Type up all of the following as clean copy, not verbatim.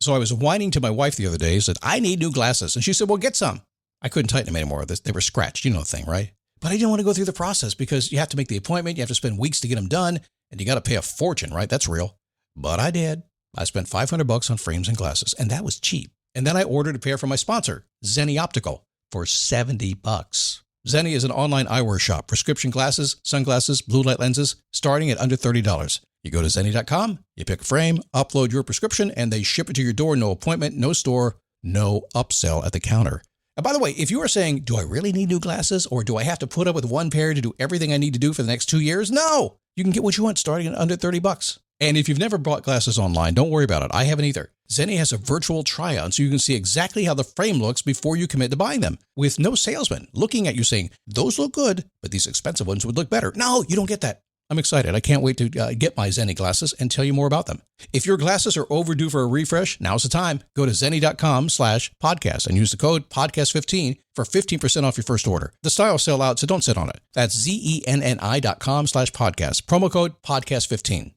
So I was whining to my wife the other day, said, I need new glasses. And she said, well, get some. I couldn't tighten them anymore. They were scratched. You know the thing, right? But I didn't want to go through the process because you have to make the appointment. You have to spend weeks to get them done. And you got to pay a fortune, right? That's real. But I did. I spent $500 on frames and glasses, and that was cheap. And then I ordered a pair from my sponsor, Zenni Optical, for $70. Zenni is an online eyewear shop. Prescription glasses, sunglasses, blue light lenses, starting at under $30. You go to Zenni.com, you pick a frame, upload your prescription, and they ship it to your door. No appointment, no store, no upsell at the counter. And by the way, if you are saying, do I really need new glasses, or do I have to put up with one pair to do everything I need to do for the next 2 years? No! You can get what you want starting at under $30. And if you've never bought glasses online, don't worry about it. I haven't either. Zenni has a virtual try-on, so you can see exactly how the frame looks before you commit to buying them, with no salesman looking at you saying, those look good, but these expensive ones would look better. No, you don't get that. I'm excited. I can't wait to get my Zenni glasses and tell you more about them. If your glasses are overdue for a refresh, now's the time. Go to Zenni.com/podcast and use the code podcast15 for 15% off your first order. The styles sell out, so don't sit on it. That's Zenni.com/podcast. Promo code podcast15.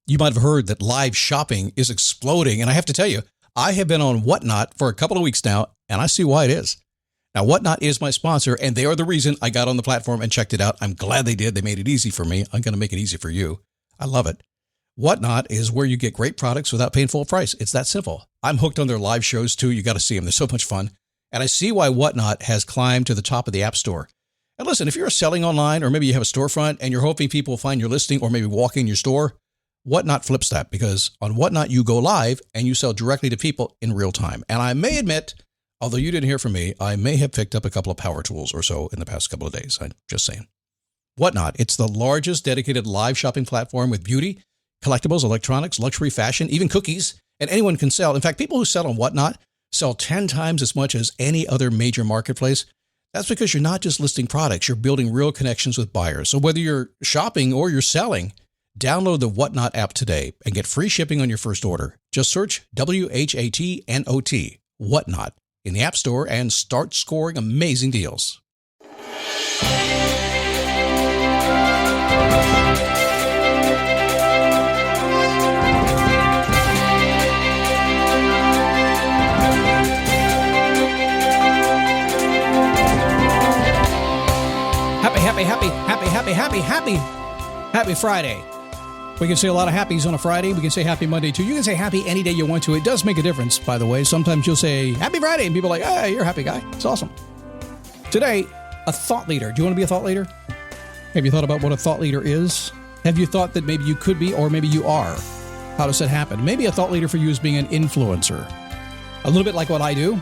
You might have heard that live shopping is exploding, and I have to tell you, I have been on Whatnot for a couple of weeks now, and I see why it is. Now, Whatnot is my sponsor, and they are the reason I got on the platform and checked it out. I'm glad they did. They made it easy for me. I'm going to make it easy for you. I love it. Whatnot is where you get great products without paying full price. It's that simple. I'm hooked on their live shows, too. You got to see them. They're so much fun. And I see why Whatnot has climbed to the top of the App Store. And listen, if you're selling online, or maybe you have a storefront, and you're hoping people will find your listing or maybe walk in your store, Whatnot flips that, because on Whatnot, you go live and you sell directly to people in real time. And I may admit, although you didn't hear from me, I may have picked up a couple of power tools or so in the past couple of days. I'm just saying. Whatnot, it's the largest dedicated live shopping platform with beauty, collectibles, electronics, luxury, fashion, even cookies, and anyone can sell. In fact, people who sell on Whatnot sell 10 times as much as any other major marketplace. That's because you're not just listing products, you're building real connections with buyers. So whether you're shopping or you're selling, download the Whatnot app today and get free shipping on your first order. Just search WHATNOT, Whatnot, in the App Store and start scoring amazing deals. Happy Friday. We can say a lot of happies on a Friday. We can say happy Monday too. You can say happy any day you want to. It does make a difference, by the way. Sometimes you'll say happy Friday and people are like, hey, you're a happy guy. It's awesome. Today, a thought leader. Do you want to be a thought leader? Have you thought about what a thought leader is? Have you thought that maybe you could be, or maybe you are? How does that happen? Maybe a thought leader for you is being an influencer. A little bit like what I do.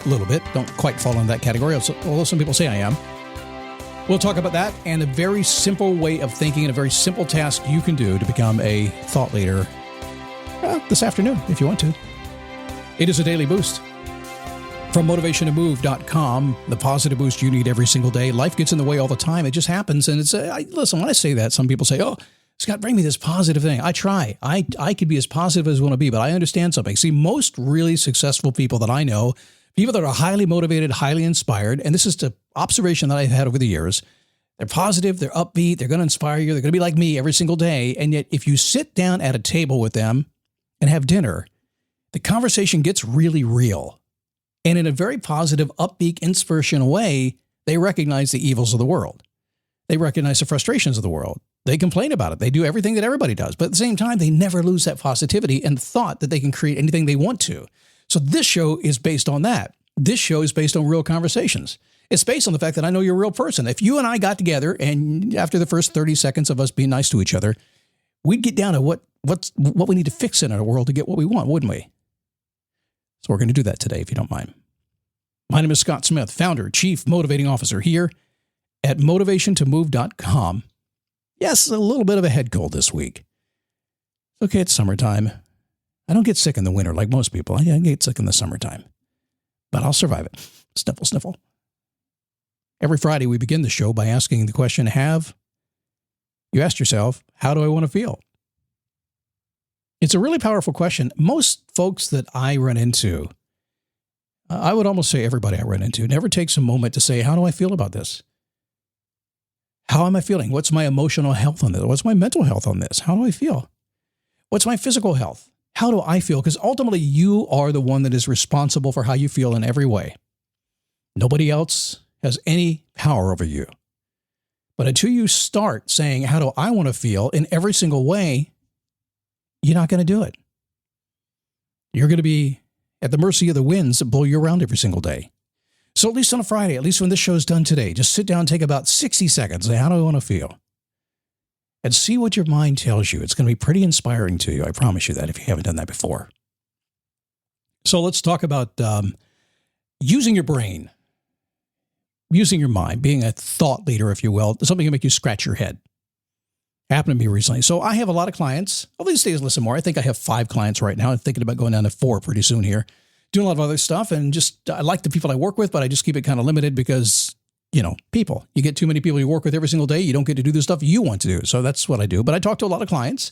A little bit. Don't quite fall in that category, although some people say I am. We'll talk about that and a very simple way of thinking and a very simple task you can do to become a thought leader this afternoon, if you want to. It is a daily boost. From motivationtomove.com, the positive boost you need every single day. Life gets in the way all the time. It just happens. And listen, when I say that, some people say, oh, Scott, bring me this positive thing. I try. I could be as positive as I want to be, but I understand something. See, most really successful people that I know, people that are highly motivated, highly inspired, and this is the observation that I've had over the years, they're positive, they're upbeat, they're going to inspire you, they're going to be like me every single day. And yet, if you sit down at a table with them and have dinner, the conversation gets really real. And in a very positive, upbeat, inspirational way, they recognize the evils of the world. They recognize the frustrations of the world. They complain about it. They do everything that everybody does. But at the same time, they never lose that positivity and thought that they can create anything they want to. So this show is based on that. This show is based on real conversations. It's based on the fact that I know you're a real person. If you and I got together and after the first 30 seconds of us being nice to each other, we'd get down to what we need to fix in our world to get what we want, wouldn't we? So we're going to do that today, if you don't mind. My name is Scott Smith, founder, chief motivating officer here at motivationtomove.com. Yes, a little bit of a head cold this week. Okay, it's summertime. I don't get sick in the winter like most people. I get sick in the summertime. But I'll survive it. Sniffle, sniffle. Every Friday, we begin the show by asking the question, have you asked yourself, how do I want to feel? It's a really powerful question. Most folks that I run into, I would almost say everybody I run into, never takes a moment to say, how do I feel about this? How am I feeling? What's my emotional health on this? What's my mental health on this? How do I feel? What's my physical health? How do I feel? Because ultimately, you are the one that is responsible for how you feel in every way. Nobody else has any power over you. But until you start saying, how do I want to feel in every single way, you're not going to do it. You're going to be at the mercy of the winds that blow you around every single day. So at least on a Friday, at least when this show's done today, just sit down and take about 60 seconds. Say, how do I want to feel? And see what your mind tells you. It's going to be pretty inspiring to you. I promise you that if you haven't done that before. So let's talk about using your brain, using your mind, being a thought leader, if you will, something to make you scratch your head. Happened to me recently. So I have a lot of clients. All these days, listen more. I think I have 5 clients right now. I'm thinking about going down to 4 pretty soon here. Doing a lot of other stuff. And just, I like the people I work with, but I just keep it kind of limited because, people. You get too many people you work with every single day. You don't get to do the stuff you want to do. So that's what I do. But I talk to a lot of clients.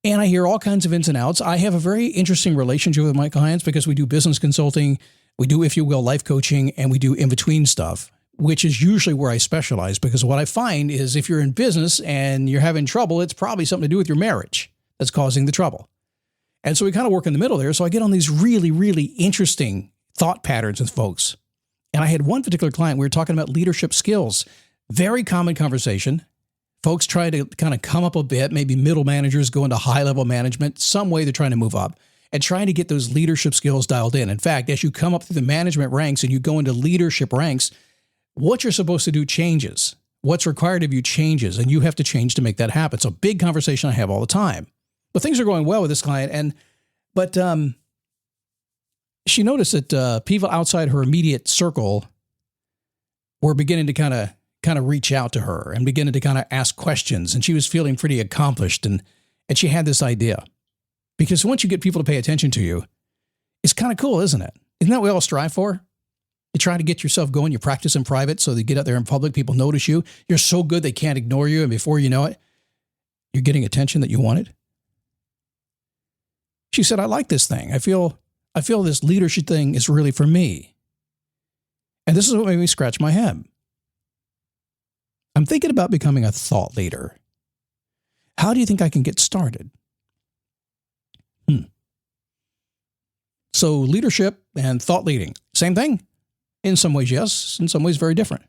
And I hear all kinds of ins and outs. I have a very interesting relationship with my clients because we do business consulting. We do, if you will, life coaching, and we do in-between stuff, which is usually where I specialize. Because what I find is if you're in business and you're having trouble, it's probably something to do with your marriage that's causing the trouble. And so we kind of work in the middle there. So I get on these really, really interesting thought patterns with folks. And I had one particular client, we were talking about leadership skills. Very common conversation. Folks try to kind of come up a bit, maybe middle managers go into high-level management, some way they're trying to move up and trying to get those leadership skills dialed in. In fact, as you come up through the management ranks and you go into leadership ranks, what you're supposed to do changes. What's required of you changes, and you have to change to make that happen. It's a big conversation I have all the time. But things are going well with this client, but she noticed that people outside her immediate circle were beginning to kind of reach out to her and beginning to kind of ask questions. And she was feeling pretty accomplished. And she had this idea. Because once you get people to pay attention to you, it's kind of cool, isn't it? Isn't that what we all strive for? You try to get yourself going. You practice in private so that you get out there in public. People notice you. You're so good they can't ignore you. And before you know it, you're getting attention that you wanted. She said, I like this thing. I feel this leadership thing is really for me. And this is what made me scratch my head. I'm thinking about becoming a thought leader. How do you think I can get started? So leadership and thought leading, same thing? In some ways, yes. In some ways, very different.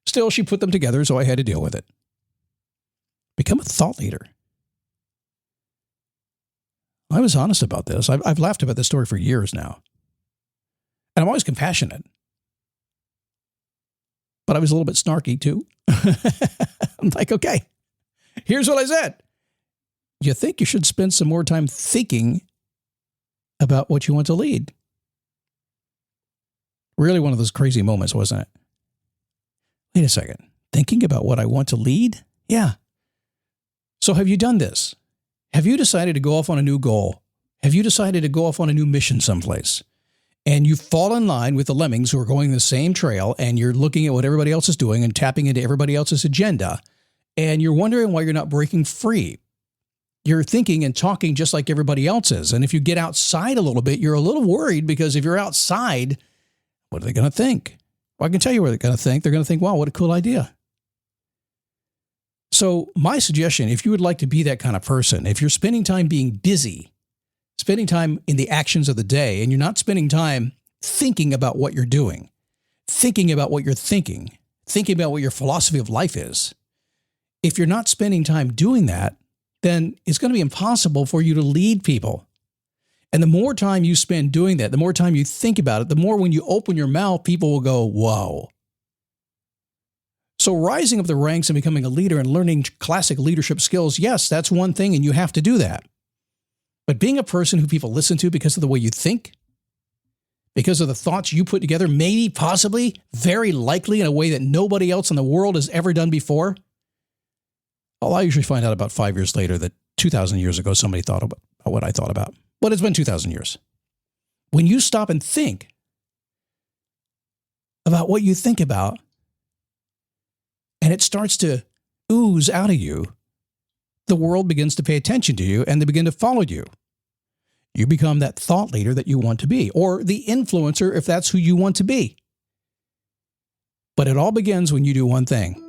Still, she put them together, so I had to deal with it. Become a thought leader. I was honest about this. I've laughed about this story for years now. And I'm always compassionate. But I was a little bit snarky too. I'm like, okay, here's what I said. You think you should spend some more time thinking about what you want to lead? Really one of those crazy moments, wasn't it? Wait a second. Thinking about what I want to lead? Yeah. So have you done this? Have you decided to go off on a new goal? Have you decided to go off on a new mission someplace? And you fall in line with the lemmings who are going the same trail, and you're looking at what everybody else is doing and tapping into everybody else's agenda, and you're wondering why you're not breaking free. You're thinking and talking just like everybody else is. And if you get outside a little bit, you're a little worried because if you're outside, what are they going to think? Well, I can tell you what they're going to think. They're going to think, wow, what a cool idea. So my suggestion, if you would like to be that kind of person, if you're spending time being busy, spending time in the actions of the day, and you're not spending time thinking about what you're doing, thinking about what you're thinking about what your philosophy of life is, if you're not spending time doing that, then it's going to be impossible for you to lead people. And the more time you spend doing that, the more time you think about it, the more when you open your mouth, people will go, whoa. So rising up the ranks and becoming a leader and learning classic leadership skills, yes, that's one thing, and you have to do that. But being a person who people listen to because of the way you think, because of the thoughts you put together, maybe, possibly, very likely in a way that nobody else in the world has ever done before, well, I usually find out about 5 years later that 2,000 years ago somebody thought about what I thought about. But it's been 2,000 years. When you stop and think about what you think about, and it starts to ooze out of you, the world begins to pay attention to you and they begin to follow you. You become that thought leader that you want to be, or the influencer if that's who you want to be. But it all begins when you do one thing.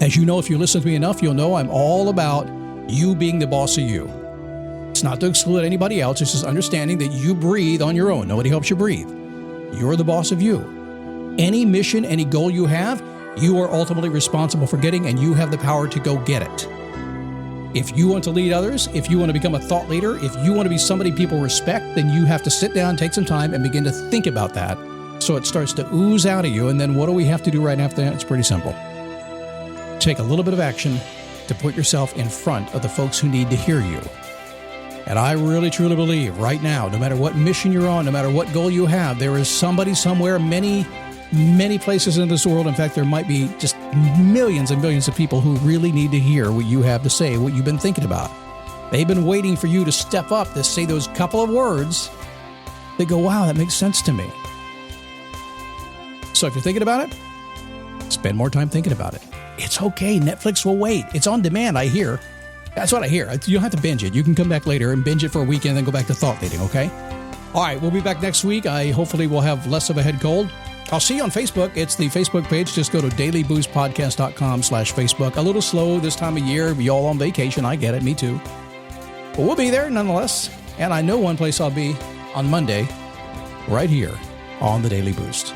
As you know, if you listen to me enough, you'll know I'm all about you being the boss of you. It's not to exclude anybody else. It's just understanding that you breathe on your own. Nobody helps you breathe. You're the boss of you. Any mission, any goal you have, you are ultimately responsible for getting, and you have the power to go get it. If you want to lead others, if you want to become a thought leader, if you want to be somebody people respect, then you have to sit down, take some time, and begin to think about that so it starts to ooze out of you. And then what do we have to do right after that? It's pretty simple. Take a little bit of action to put yourself in front of the folks who need to hear you. And I really, truly believe right now, no matter what mission you're on, no matter what goal you have, there is somebody somewhere, many places in this world. In fact, there might be just millions and millions of people who really need to hear what you have to say, what you've been thinking about. They've been waiting for you to step up, to say those couple of words. They go, wow, that makes sense to me. So if you're thinking about it, spend more time thinking about it. It's okay. Netflix will wait. It's on demand, I hear. That's what I hear. You don't have to binge it. You can come back later and binge it for a weekend and then go back to thought leading, okay? All right, we'll be back next week. Hopefully we'll have less of a head cold. I'll see you on Facebook. It's the Facebook page. Just go to dailyboostpodcast.com/Facebook. A little slow this time of year. We all on vacation. I get it. Me too. But we'll be there nonetheless. And I know one place I'll be on Monday, right here on the Daily Boost.